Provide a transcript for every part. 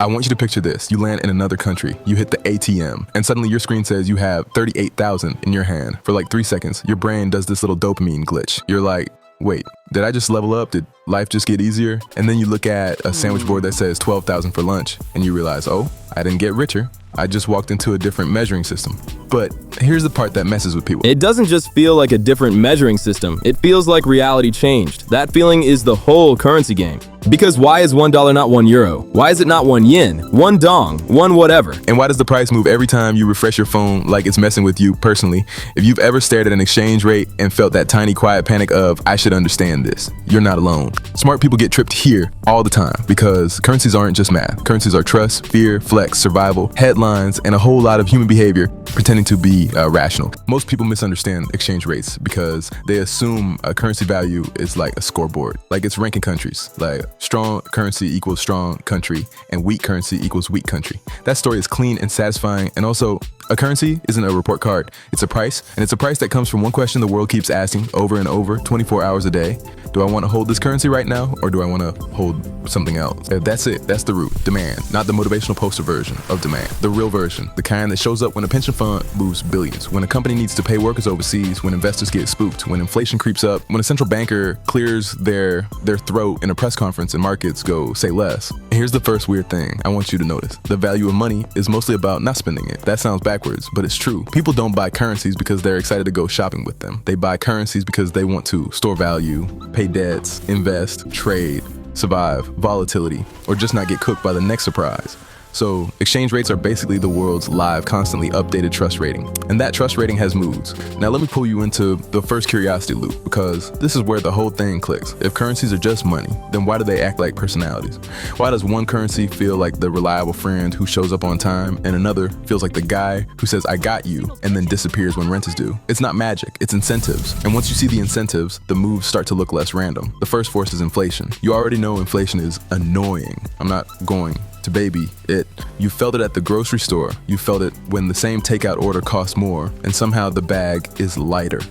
I want you to picture this. You land in another country, you hit the ATM, and suddenly your screen says you have 38,000 in your hand. For like 3 seconds, your brain does this little dopamine glitch. You're like, wait, did I just level up? Did life just get easier? And then you look at a sandwich board that says 12,000 for lunch, and you realize, oh, I didn't get richer. I just walked into a different measuring system. But here's the part that messes with people. It doesn't just feel like a different measuring system. It feels like reality changed. That feeling is the whole currency game. Because why is $1 not €1? Why is it not 1 yen, 1 dong, 1 whatever? And why does the price move every time you refresh your phone like it's messing with you personally? If you've ever stared at an exchange rate and felt that tiny quiet panic of, I should understand this, you're not alone. Smart people get tripped here all the time because currencies aren't just math. Currencies are trust, fear, flex, survival, headlines, and a whole lot of human behavior pretending to be rational. Most people misunderstand exchange rates because they assume a currency value is like a scoreboard, like it's ranking countries, like strong currency equals strong country and weak currency equals weak country. That story is clean and satisfying, and also a currency isn't a report card. It's a price, and it's a price that comes from one question the world keeps asking over and over 24 hours a day. Do I want to hold this currency right now, or do I want to hold something else? That's it. That's the root. Demand. Not the motivational poster version of demand. The real version. The kind that shows up when a pension fund moves billions, when a company needs to pay workers overseas, when investors get spooked, when inflation creeps up, when a central banker clears their throat in a press conference and markets go, say less. And here's the first weird thing I want you to notice. The value of money is mostly about not spending it. That sounds backwards, but it's true. People don't buy currencies because they're excited to go shopping with them. They buy currencies because they want to store value, pay debts, invest, trade, survive volatility, or just not get cooked by the next surprise. So exchange rates are basically the world's live, constantly updated trust rating. And that trust rating has moods. Now let me pull you into the first curiosity loop, because this is where the whole thing clicks. If currencies are just money, then why do they act like personalities? Why does one currency feel like the reliable friend who shows up on time, and another feels like the guy who says, I got you, and then disappears when rent is due? It's not magic, it's incentives. And once you see the incentives, the moves start to look less random. The first force is inflation. You already know inflation is annoying. I'm not going to baby it. You felt it at the grocery store. You felt it when the same takeout order costs more and somehow the bag is lighter.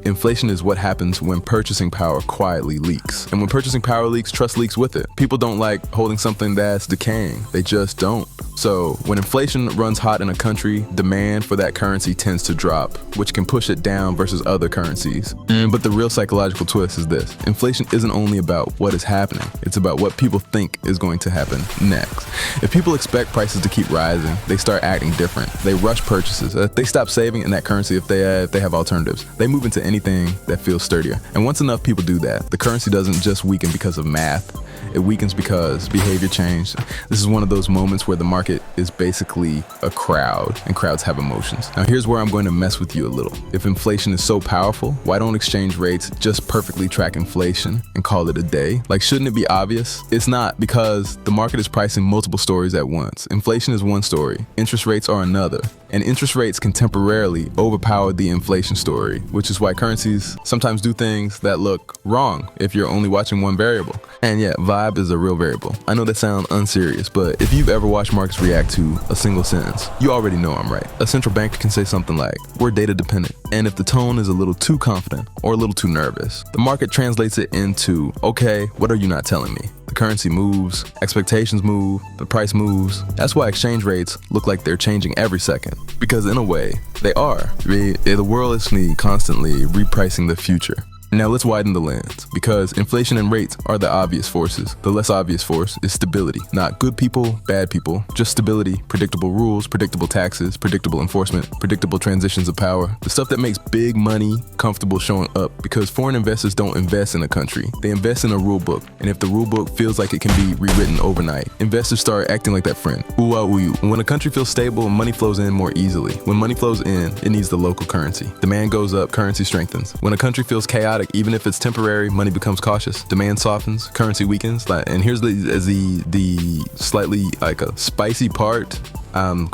Inflation is what happens when purchasing power quietly leaks. And when purchasing power leaks, trust leaks with it. People don't like holding something that's decaying. They just don't. So when inflation runs hot in a country, demand for that currency tends to drop, which can push it down versus other currencies. But the real psychological twist is this. Inflation isn't only about what is happening. It's about what people think is going to happen next. If people expect prices to keep rising, they start acting different. They rush purchases. They stop saving in that currency if they have alternatives. They move into anything that feels sturdier. And once enough people do that, the currency doesn't just weaken because of math. It weakens because behavior changed. This is one of those moments where the market is basically a crowd, and crowds have emotions. Now here's where I'm going to mess with you a little. If inflation is so powerful, why don't exchange rates just perfectly track inflation and call it a day? Like, shouldn't it be obvious? It's not, because the market is pricing multiple stories at once. Inflation is one story, interest rates are another. And interest rates can temporarily overpower the inflation story, which is why currencies sometimes do things that look wrong if you're only watching one variable. And yeah, vibe is a real variable. I know that sounds unserious, but if you've ever watched markets react to a single sentence, you already know I'm right. A central banker can say something like, we're data dependent. And if the tone is a little too confident or a little too nervous, the market translates it into, okay, what are you not telling me? The currency moves, expectations move, the price moves. That's why exchange rates look like they're changing every second. Because in a way, they are. The world is constantly repricing the future. Now let's widen the lens, because inflation and rates are the obvious forces. The less obvious force is stability. Not good people, bad people, just stability, predictable rules, predictable taxes, predictable enforcement, predictable transitions of power. The stuff that makes big money comfortable showing up, because foreign investors don't invest in a country. They invest in a rule book, and if the rule book feels like it can be rewritten overnight, investors start acting like that friend. Ooh, ah, ooh, you. When a country feels stable, money flows in more easily. When money flows in, it needs the local currency. Demand goes up, currency strengthens. When a country feels chaotic, even if it's temporary, money becomes cautious. Demand softens, currency weakens. And here's the slightly like a spicy part.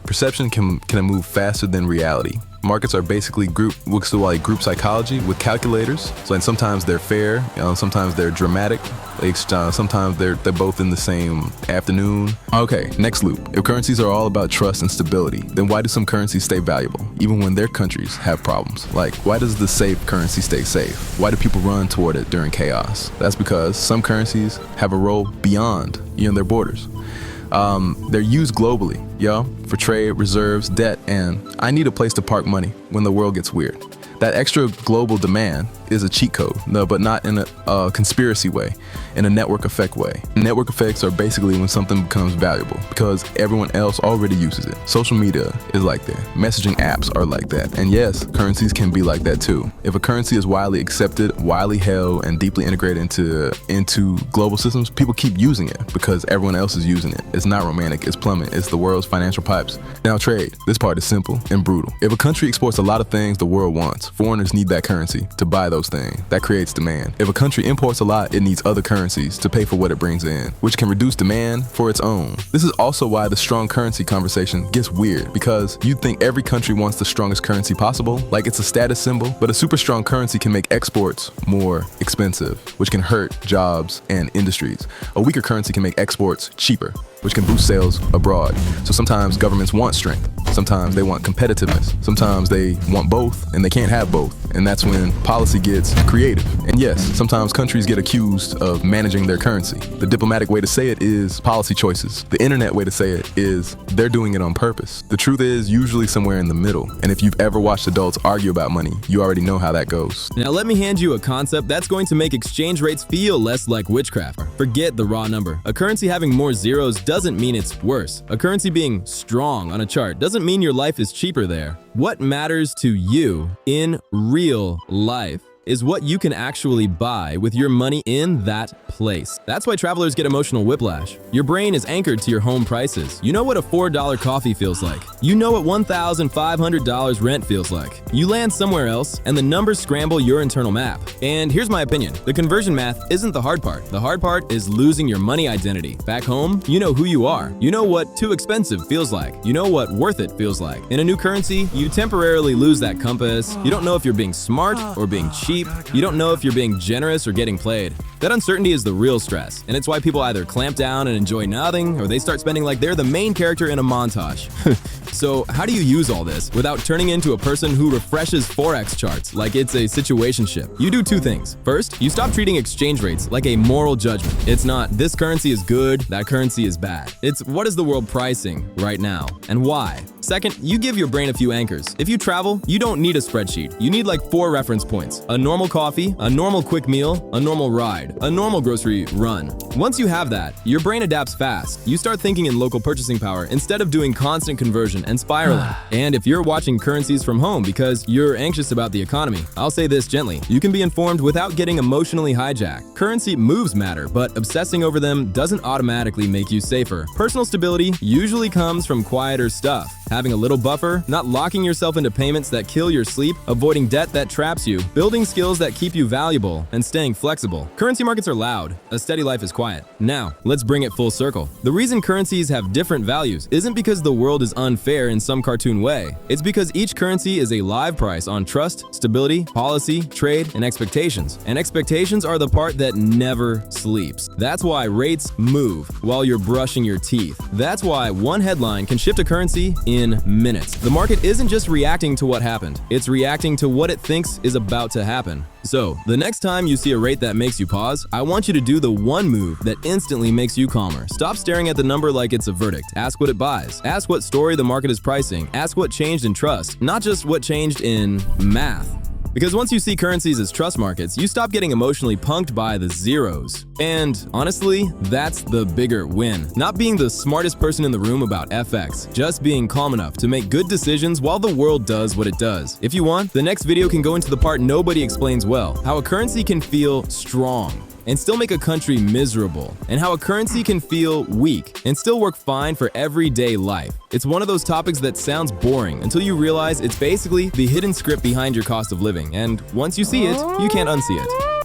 Perception can move faster than reality. Markets are basically group psychology with calculators. So, and sometimes they're fair, sometimes they're dramatic, sometimes they're both in the same afternoon. Okay, next loop. If currencies are all about trust and stability, then why do some currencies stay valuable, even when their countries have problems? Like, why does the safe currency stay safe? Why do people run toward it during chaos? That's because some currencies have a role beyond their borders. They're used globally, for trade, reserves, debt, and I need a place to park money when the world gets weird. That extra global demand is a cheat code, no, but not in a conspiracy way, in a network effect way. Network effects are basically when something becomes valuable because everyone else already uses it. Social media is like that. Messaging apps are like that. And yes, currencies can be like that too. If a currency is widely accepted, widely held, and deeply integrated into global systems, people keep using it because everyone else is using it. It's not romantic, it's plumbing, it's the world's financial pipes. Now trade. This part is simple and brutal. If a country exports a lot of things the world wants, foreigners need that currency to buy those things. That creates demand. If a country imports a lot, it needs other currencies to pay for what it brings in, which can reduce demand for its own. This is also why the strong currency conversation gets weird, because you'd think every country wants the strongest currency possible, like it's a status symbol, but a super strong currency can make exports more expensive, which can hurt jobs and industries. A weaker currency can make exports cheaper, which can boost sales abroad. So sometimes governments want strength. Sometimes they want competitiveness. Sometimes they want both, and they can't have both. And that's when policy gets creative. And yes, sometimes countries get accused of managing their currency. The diplomatic way to say it is policy choices. The internet way to say it is they're doing it on purpose. The truth is usually somewhere in the middle. And if you've ever watched adults argue about money, you already know how that goes. Now let me hand you a concept that's going to make exchange rates feel less like witchcraft. Forget the raw number. A currency having more zeros doesn't mean it's worse. A currency being strong on a chart doesn't mean your life is cheaper there. What matters to you in real life is what you can actually buy with your money in that place. That's why travelers get emotional whiplash. Your brain is anchored to your home prices. You know what a $4 coffee feels like. You know what $1,500 rent feels like. You land somewhere else and the numbers scramble your internal map. And here's my opinion. The conversion math isn't the hard part. The hard part is losing your money identity. Back home, you know who you are. You know what too expensive feels like. You know what worth it feels like. In a new currency, you temporarily lose that compass. You don't know if you're being smart or being cheap. You don't know if you're being generous or getting played. That uncertainty is the real stress, and it's why people either clamp down and enjoy nothing, or they start spending like they're the main character in a montage. So how do you use all this without turning into a person who refreshes forex charts like it's a situationship? You do two things. First, you stop treating exchange rates like a moral judgment. It's not, this currency is good, that currency is bad. It's, what is the world pricing right now, and why? Second, you give your brain a few anchors. If you travel, you don't need a spreadsheet. You need like 4 reference points. A normal coffee, a normal quick meal, a normal ride, a normal grocery run. Once you have that, your brain adapts fast. You start thinking in local purchasing power instead of doing constant conversion and spiraling. And if you're watching Currencies from home because you're anxious about the economy, I'll say this gently. You can be informed without getting emotionally hijacked. Currency moves matter, but obsessing over them doesn't automatically make you safer. Personal stability usually comes from quieter stuff. Having a little buffer, not locking yourself into payments that kill your sleep, avoiding debt that traps you, building skills that keep you valuable, and staying flexible. Currency markets are loud. A steady life is quiet. Now, let's bring it full circle. The reason currencies have different values isn't because the world is unfair in some cartoon way. It's because each currency is a live price on trust, stability, policy, trade, and expectations. And expectations are the part that never sleeps. That's why rates move while you're brushing your teeth. That's why one headline can shift a currency in minutes. The market isn't just reacting to what happened, it's reacting to what it thinks is about to happen. So, the next time you see a rate that makes you pause, I want you to do the one move that instantly makes you calmer. Stop staring at the number like it's a verdict. Ask what it buys. Ask what story the market is pricing. Ask what changed in trust, not just what changed in math. Because once you see currencies as trust markets, you stop getting emotionally punked by the zeros. And honestly, that's the bigger win. Not being the smartest person in the room about FX, just being calm enough to make good decisions while the world does what it does. If you want, the next video can go into the part nobody explains well, how a currency can feel strong and still make a country miserable, and how a currency can feel weak and still work fine for everyday life. It's one of those topics that sounds boring until you realize it's basically the hidden script behind your cost of living, and once you see it, you can't unsee it.